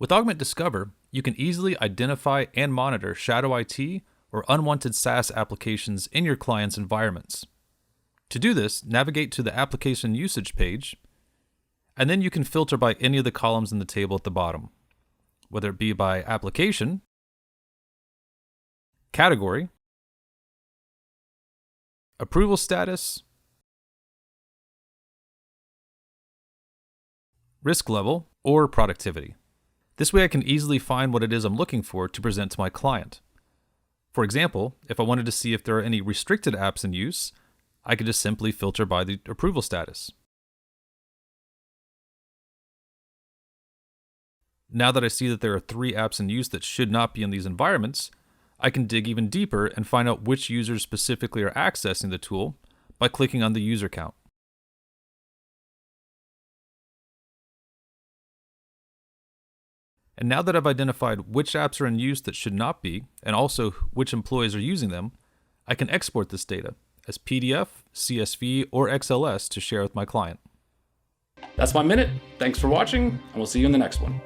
With Augmentt Discover, you can easily identify and monitor shadow IT or unwanted SaaS applications in your client's environments. To do this, navigate to the application usage page, and then you can filter by any of the columns in the table at the bottom, whether it be by application, category, approval status, risk level, or productivity. This way I can easily find what it is I'm looking for to present to my client. For example, if I wanted to see if there are any restricted apps in use, I could just simply filter by the approval status. Now that I see that there are 3 apps in use that should not be in these environments, I can dig even deeper and find out which users specifically are accessing the tool by clicking on the user count. And now that I've identified which apps are in use that should not be, and also which employees are using them, I can export this data as PDF, CSV, or XLS to share with my client. That's my minute. Thanks for watching, and we'll see you in the next one.